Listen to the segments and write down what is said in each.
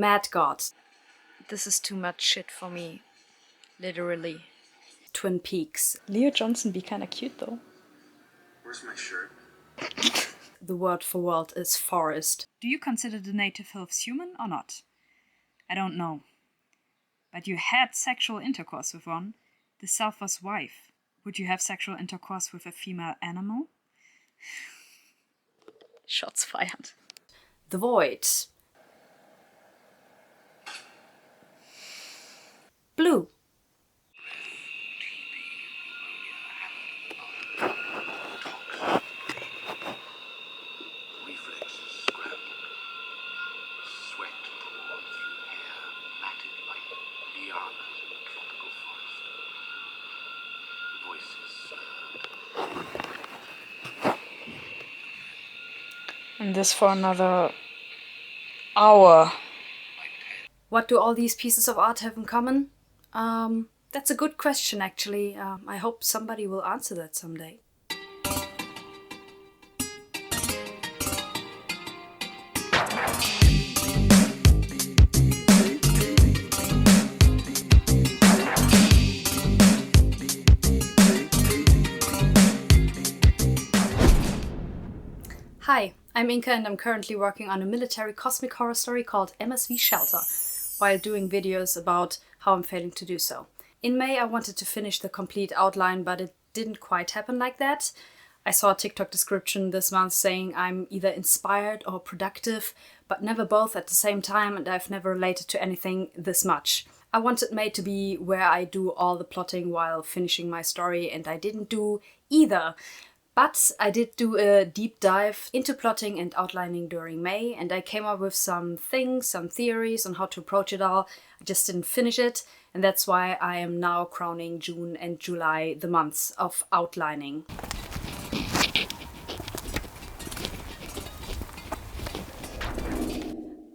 Mad God. This is too much shit for me. Literally. Twin Peaks. Leo Johnson be kinda cute though. Where's my shirt? The word for world is forest. Do you consider the native elves human or not? I don't know. But you had sexual intercourse with one. The self was wife. Would you have sexual intercourse with a female animal? Shots fired. The void. Blue. Reflexes scrambled. Sweat poured through hair, matted like lianas in a tropical forest. Voices slurred. And this for another hour. What do all these pieces of art have in common? That's a good question, actually. I hope somebody will answer that someday. Hi, I'm Inka and I'm currently working on a military cosmic horror story called MSV Shelter, while doing videos about how I'm failing to do so. In May I wanted to finish the complete outline, but it didn't quite happen like that. I saw a TikTok description this month saying I'm either inspired or productive, but never both at the same time, and I've never related to anything this much. I wanted May to be where I do all the plotting while finishing my story, and I didn't do either. But I did do a deep dive into plotting and outlining during May, and I came up with some things, some theories on how to approach it all. I just didn't finish it, and that's why I am now crowning June and July the months of outlining.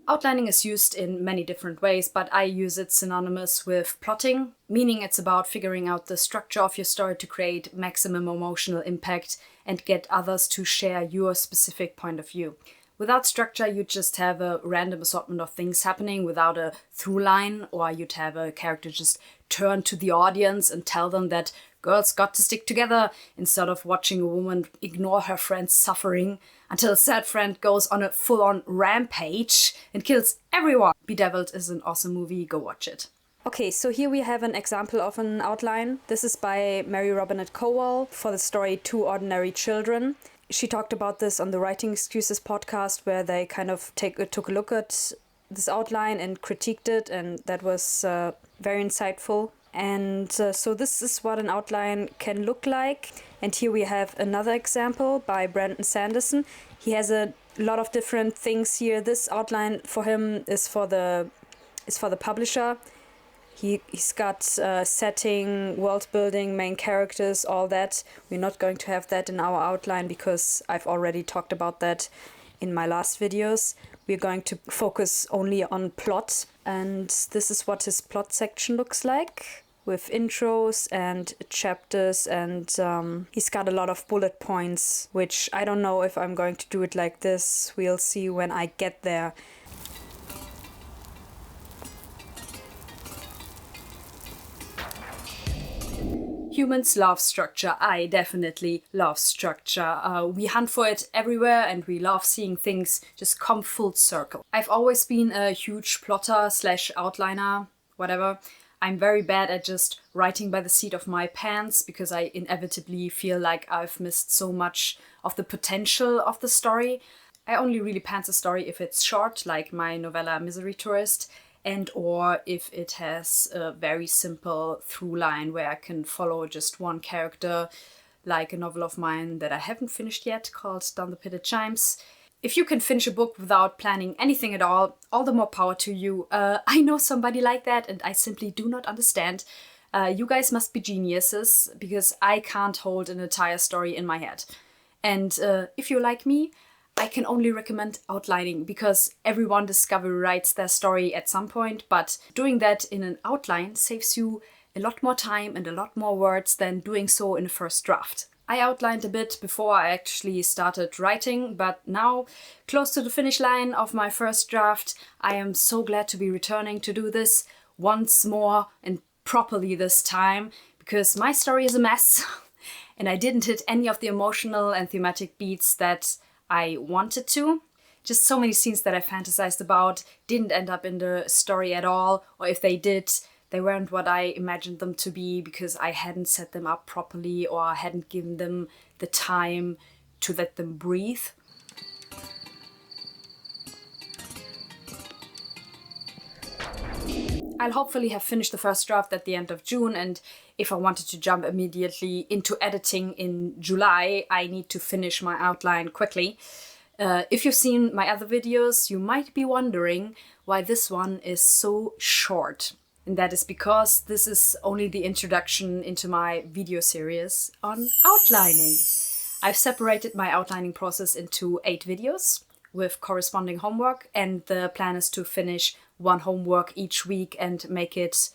Outlining is used in many different ways, but I use it synonymous with plotting, meaning it's about figuring out the structure of your story to create maximum emotional impact and get others to share your specific point of view. Without structure, you'd just have a random assortment of things happening without a through line, or you'd have a character just turn to the audience and tell them that girls got to stick together, instead of watching a woman ignore her friend's suffering until a sad friend goes on a full-on rampage and kills everyone. Bedeviled is an awesome movie, go watch it. Okay, so here we have an example of an outline. This is by Mary Robinette Kowal for the story Two Ordinary Children. She talked about this on the Writing Excuses podcast, where they kind of took a look at this outline and critiqued it, and that was very insightful. And so this is what an outline can look like. And here we have another example by Brandon Sanderson. He has a lot of different things here. This outline for him is for the publisher. He's got setting, world building, main characters, all that. We're not going to have that in our outline because I've already talked about that in my last videos. We're going to focus only on plot, and this is what his plot section looks like, with intros and chapters, and he's got a lot of bullet points, which I don't know if I'm going to do it like this. We'll see when I get there. Humans love structure. I definitely love structure. We hunt for it everywhere and we love seeing things just come full circle. I've always been a huge plotter / outliner, whatever. I'm very bad at just writing by the seat of my pants because I inevitably feel like I've missed so much of the potential of the story. I only really pants a story if it's short, like my novella Misery Tourist, and or if it has a very simple through line where I can follow just one character, like a novel of mine that I haven't finished yet called Down the Pit It Chimes. If you can finish a book without planning anything at all the more power to you. I know somebody like that and I simply do not understand. You guys must be geniuses because I can't hold an entire story in my head. And if you're like me, I can only recommend outlining because everyone discovery writes their story at some point, but doing that in an outline saves you a lot more time and a lot more words than doing so in a first draft. I outlined a bit before I actually started writing, but now, close to the finish line of my first draft, I am so glad to be returning to do this once more and properly this time, because my story is a mess and I didn't hit any of the emotional and thematic beats that I wanted to. Just so many scenes that I fantasized about didn't end up in the story at all, or if they did, they weren't what I imagined them to be because I hadn't set them up properly or hadn't given them the time to let them breathe. I'll hopefully have finished the first draft at the end of June, and if I wanted to jump immediately into editing in July, I need to finish my outline quickly. If you've seen my other videos, you might be wondering why this one is so short. And that is because this is only the introduction into my video series on outlining. I've separated my outlining process into 8 videos with corresponding homework, and the plan is to finish one homework each week and make it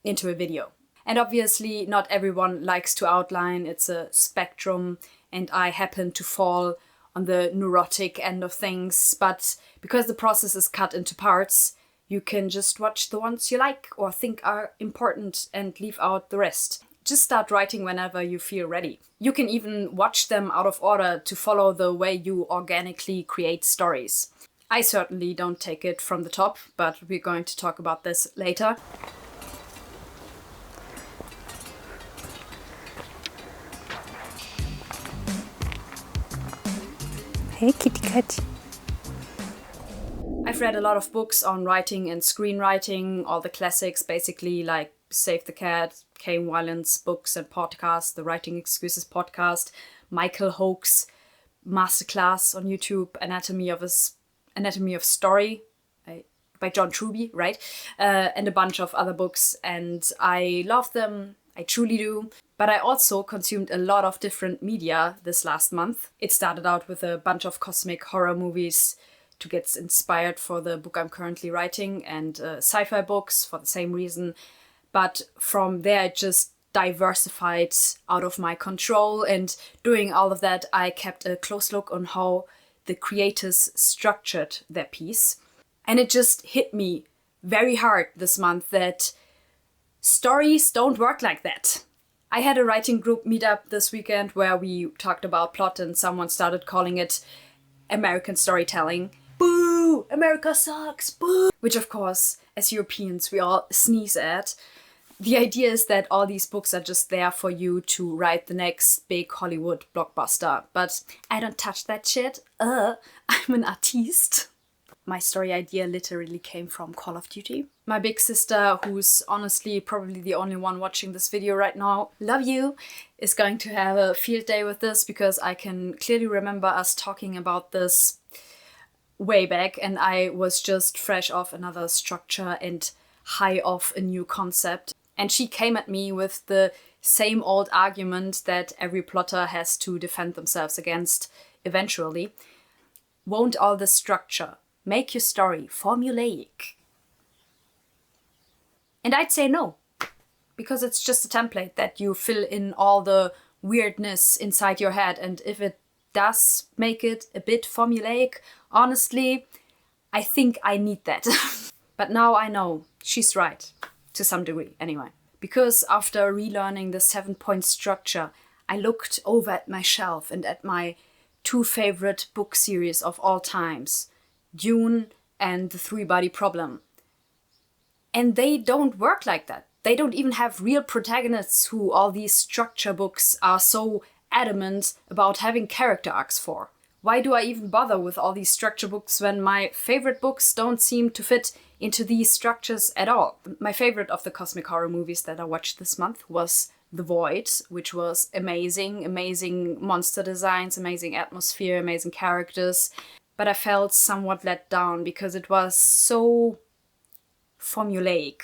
into a video. And obviously not everyone likes to outline, it's a spectrum, and I happen to fall on the neurotic end of things, but because the process is cut into parts, you can just watch the ones you like or think are important and leave out the rest. Just start writing whenever you feel ready. You can even watch them out of order to follow the way you organically create stories. I certainly don't take it from the top, but we're going to talk about this later. Hey, kitty cat. I've read a lot of books on writing and screenwriting, all the classics basically, like Save the Cat, Came Violence books and podcasts, the Writing Excuses podcast, Michael Hoke's masterclass on YouTube, Anatomy of Story by John Truby, right? And a bunch of other books, and I love them. I truly do. But I also consumed a lot of different media this last month. It started out with a bunch of cosmic horror movies to get inspired for the book I'm currently writing, and sci-fi books for the same reason. But from there, it just diversified out of my control. And doing all of that, I kept a close look on how the creators structured their piece. And it just hit me very hard this month that stories don't work like that. I had a writing group meetup this weekend where we talked about plot, and someone started calling it American storytelling. Boo! America sucks! Boo! Which, of course, as Europeans, we all sneeze at. The idea is that all these books are just there for you to write the next big Hollywood blockbuster. But I don't touch that shit. I'm an artiste. My story idea literally came from Call of Duty. My big sister, who's honestly probably the only one watching this video right now, love you, is going to have a field day with this, because I can clearly remember us talking about this way back, and I was just fresh off another structure and high off a new concept. And she came at me with the same old argument that every plotter has to defend themselves against eventually. Won't all the structure make your story formulaic? And I'd say no, because it's just a template that you fill in all the weirdness inside your head. And if it does make it a bit formulaic, honestly, I think I need that. But now I know she's right, to some degree anyway. Because after relearning the 7-point structure, I looked over at my shelf and at my 2 favorite book series of all times, Dune and The Three-Body Problem. And they don't work like that. They don't even have real protagonists who all these structure books are so adamant about having character arcs for. Why do I even bother with all these structure books when my favorite books don't seem to fit into these structures at all? My favorite of the cosmic horror movies that I watched this month was The Void, which was amazing. Amazing monster designs, amazing atmosphere, amazing characters. But I felt somewhat let down because it was so formulaic.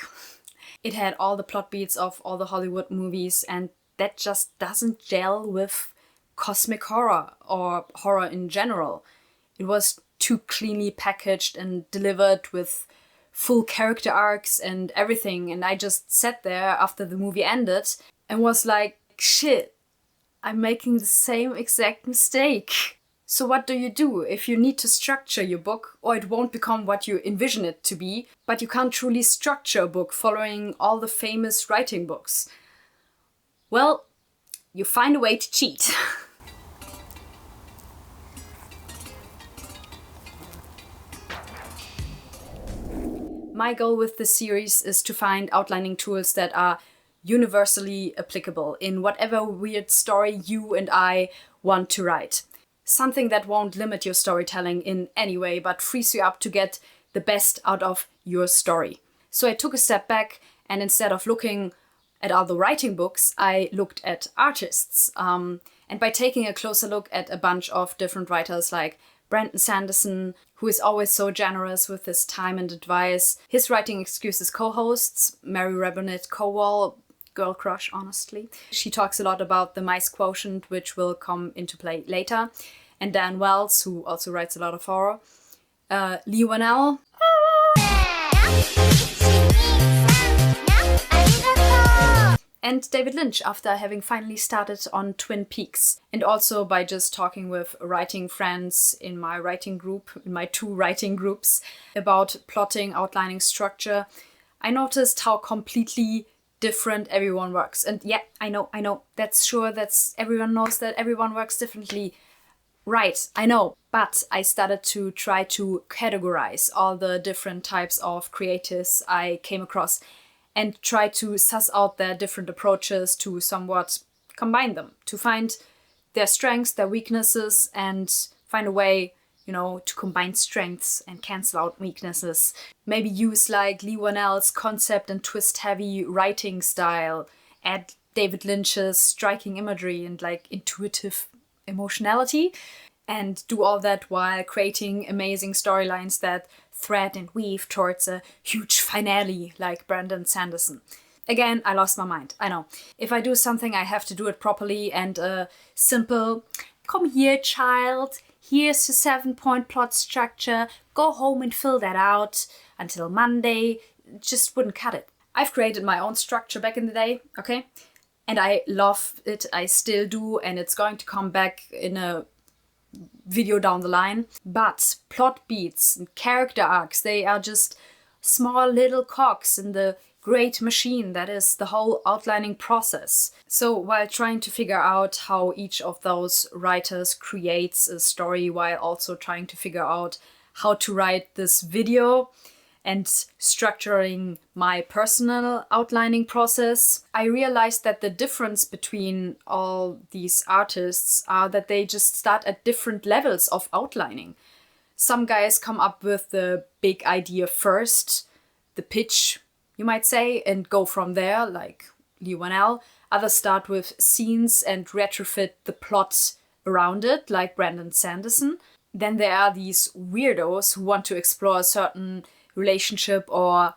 It had all the plot beats of all the Hollywood movies, and that just doesn't gel with cosmic horror or horror in general. It was too cleanly packaged and delivered with full character arcs and everything, and I just sat there after the movie ended and was like, shit, I'm making the same exact mistake. So what do you do if you need to structure your book, or it won't become what you envision it to be, but you can't truly structure a book following all the famous writing books? Well, you find a way to cheat. My goal with this series is to find outlining tools that are universally applicable in whatever weird story you and I want to write. Something that won't limit your storytelling in any way, but frees you up to get the best out of your story. So I took a step back, and instead of looking at other writing books, I looked at artists. And by taking a closer look at a bunch of different writers like Brandon Sanderson, who is always so generous with his time and advice, his Writing Excuses co-hosts, Mary Rabinette Kowal, girl crush, honestly. She talks a lot about the mice quotient, which will come into play later. And Dan Wells, who also writes a lot of horror. Lee Whannell. And David Lynch, after having finally started on Twin Peaks. And also by just talking with writing friends in my writing group, in my 2 writing groups, about plotting, outlining, structure, I noticed how completely different everyone works. And yeah, I know, everyone knows that everyone works differently. Right, I know, but I started to try to categorize all the different types of creatives I came across and try to suss out their different approaches to somewhat combine them, to find their strengths, their weaknesses, and find a way, to combine strengths and cancel out weaknesses. Maybe use like Lee Whannell's concept and twist-heavy writing style, add David Lynch's striking imagery and like intuitive emotionality, and do all that while creating amazing storylines that thread and weave towards a huge finale like Brandon Sanderson. Again, I lost my mind, I know. If I do something, I have to do it properly, and a simple, come here child, here's your 7-point plot structure, go home and fill that out until Monday, just wouldn't cut it. I've created my own structure back in the day, okay? And I love it, I still do, and it's going to come back in a video down the line. But plot beats and character arcs, they are just small little cogs in the great machine that is the whole outlining process. So while trying to figure out how each of those writers creates a story, while also trying to figure out how to write this video and structuring my personal outlining process, I realized that the difference between all these artists are that they just start at different levels of outlining. Some guys come up with the big idea first, the pitch, you might say, and go from there, like Lee Whannell. Others start with scenes and retrofit the plot around it, like Brandon Sanderson. Then there are these weirdos who want to explore a certain relationship or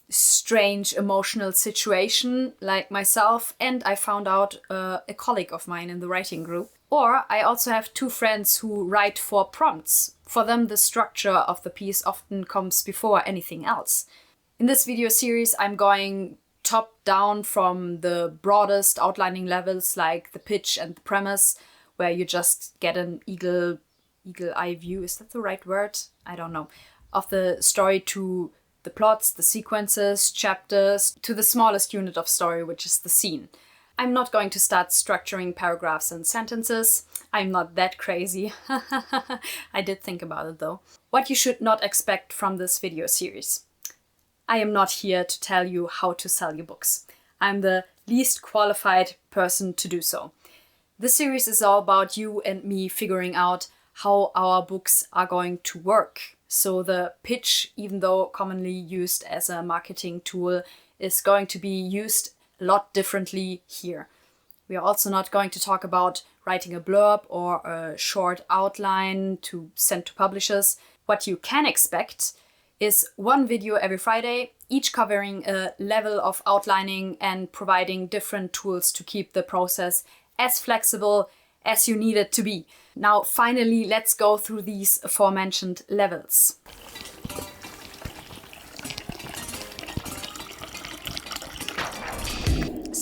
strange emotional situation, like myself, and I found out a colleague of mine in the writing group. Or I also have 2 friends who write for prompts. For them, the structure of the piece often comes before anything else. In this video series, I'm going top down from the broadest outlining levels, like the pitch and the premise, where you just get an eagle eye view, is that the right word? I don't know. Of the story, to the plots, the sequences, chapters, to the smallest unit of story, which is the scene. I'm not going to start structuring paragraphs and sentences. I'm not that crazy. I did think about it though. What you should not expect from this video series. I am not here to tell you how to sell your books. I'm the least qualified person to do so. This series is all about you and me figuring out how our books are going to work. So the pitch, even though commonly used as a marketing tool, is going to be used a lot differently here. We are also not going to talk about writing a blurb or a short outline to send to publishers. What you can expect is 1 video every Friday, each covering a level of outlining and providing different tools to keep the process as flexible as you need it to be. Now, finally, let's go through these aforementioned levels.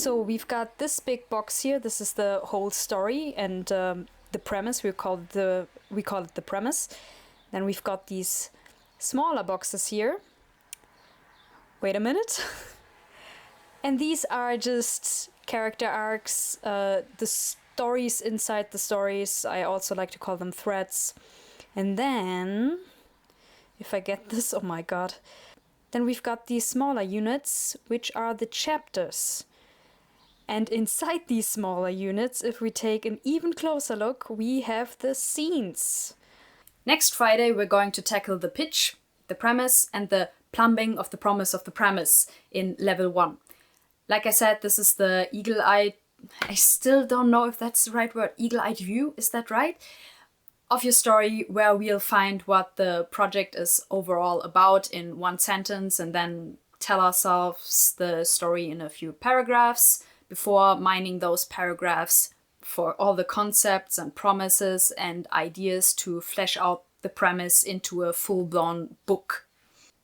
So we've got this big box here. This is the whole story and the premise. We call it the premise. Then we've got these smaller boxes here. Wait a minute. And these are just character arcs, the stories inside the stories. I also like to call them threads. And then, if I get this, oh my god. Then we've got these smaller units, which are the chapters. And inside these smaller units, if we take an even closer look, we have the scenes. Next Friday, we're going to tackle the pitch, the premise, and the plumbing of the promise of the premise in level 1. Like I said, this is the eagle-eyed, I still don't know if that's the right word, eagle-eyed view, is that right? Of your story, where we'll find what the project is overall about in one sentence and then tell ourselves the story in a few paragraphs before mining those paragraphs for all the concepts and promises and ideas to flesh out the premise into a full-blown book.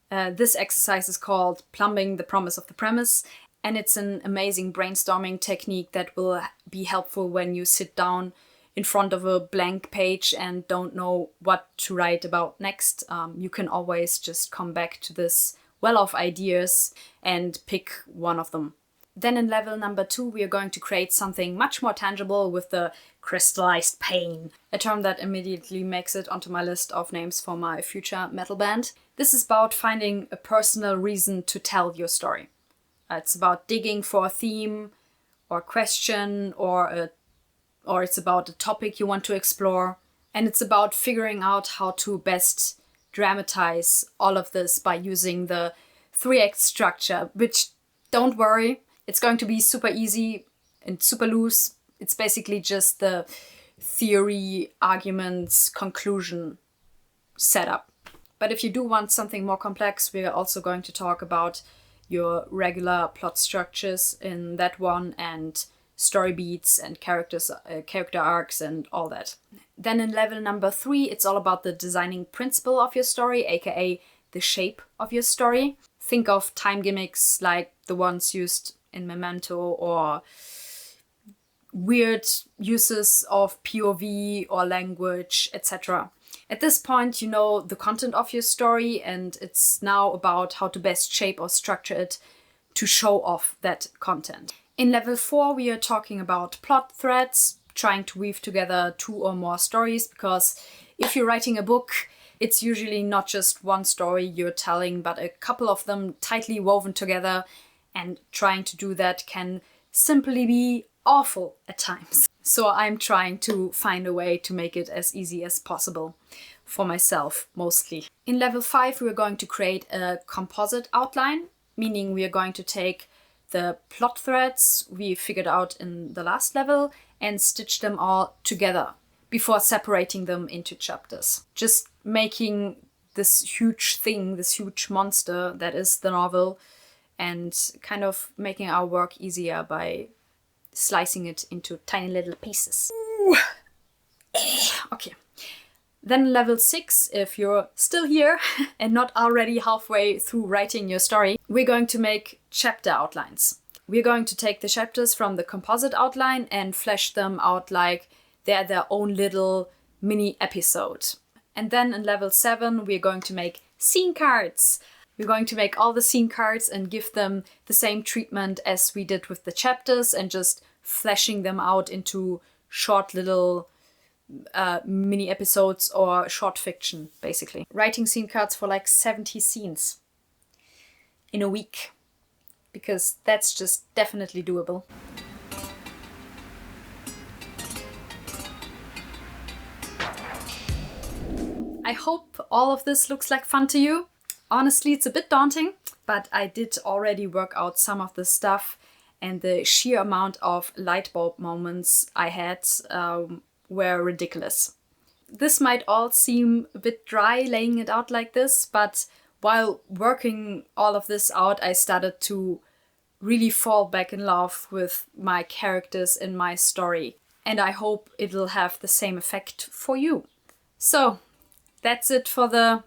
This exercise is called Plumbing the Promise of the Premise, and it's an amazing brainstorming technique that will be helpful when you sit down in front of a blank page and don't know what to write about next. You can always just come back to this well of ideas and pick one of them. Then in level number 2, we are going to create something much more tangible with the crystallized pain, a term that immediately makes it onto my list of names for my future metal band. This is about finding a personal reason to tell your story. It's about digging for a theme or question or it's about a topic you want to explore. And it's about figuring out how to best dramatize all of this by using the 3-act structure, which, don't worry, it's going to be super easy and super loose. It's basically just the theory, arguments, conclusion setup. But if you do want something more complex, we are also going to talk about your regular plot structures in that one and story beats and character arcs and all that. Then in level number 3, it's all about the designing principle of your story, aka the shape of your story. Think of time gimmicks like the ones used in Memento or weird uses of POV or language, etc. At this point, you know the content of your story, and it's now about how to best shape or structure it to show off that content. In level 4, we are talking about plot threads, trying to weave together 2 or more stories, because if you're writing a book, it's usually not just one story you're telling, but a couple of them tightly woven together, and trying to do that can simply be awful at times. So I'm trying to find a way to make it as easy as possible for myself, mostly. In level 5, we're going to create a composite outline, meaning we are going to take the plot threads we figured out in the last level and stitch them all together before separating them into chapters. Just making this huge thing, this huge monster that is the novel, and kind of making our work easier by slicing it into tiny little pieces. Okay. Then level 6, if you're still here and not already halfway through writing your story, we're going to make chapter outlines. We're going to take the chapters from the composite outline and flesh them out like they're their own little mini episode. And then in level 7, we're going to make scene cards. We're going to make all the scene cards and give them the same treatment as we did with the chapters and just fleshing them out into short little mini episodes or short fiction, basically. Writing scene cards for like 70 scenes in a week, because that's just definitely doable. I hope all of this looks like fun to you. Honestly, it's a bit daunting, but I did already work out some of the stuff, and the sheer amount of light bulb moments I had were ridiculous. This might all seem a bit dry laying it out like this, but while working all of this out, I started to really fall back in love with my characters in my story. And I hope it'll have the same effect for you. So, that's it for the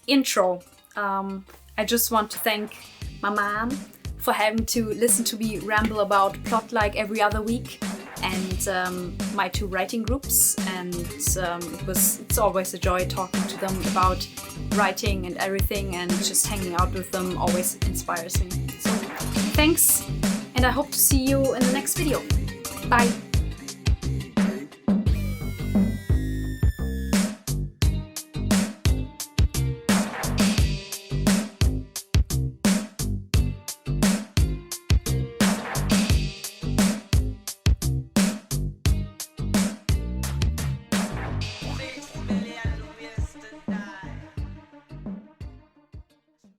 intro. I just want to thank my mom for having to listen to me ramble about plot like every other week, and my 2 writing groups. And it's always a joy talking to them about writing and everything, and just hanging out with them always inspires me. So thanks, and I hope to see you in the next video. Bye!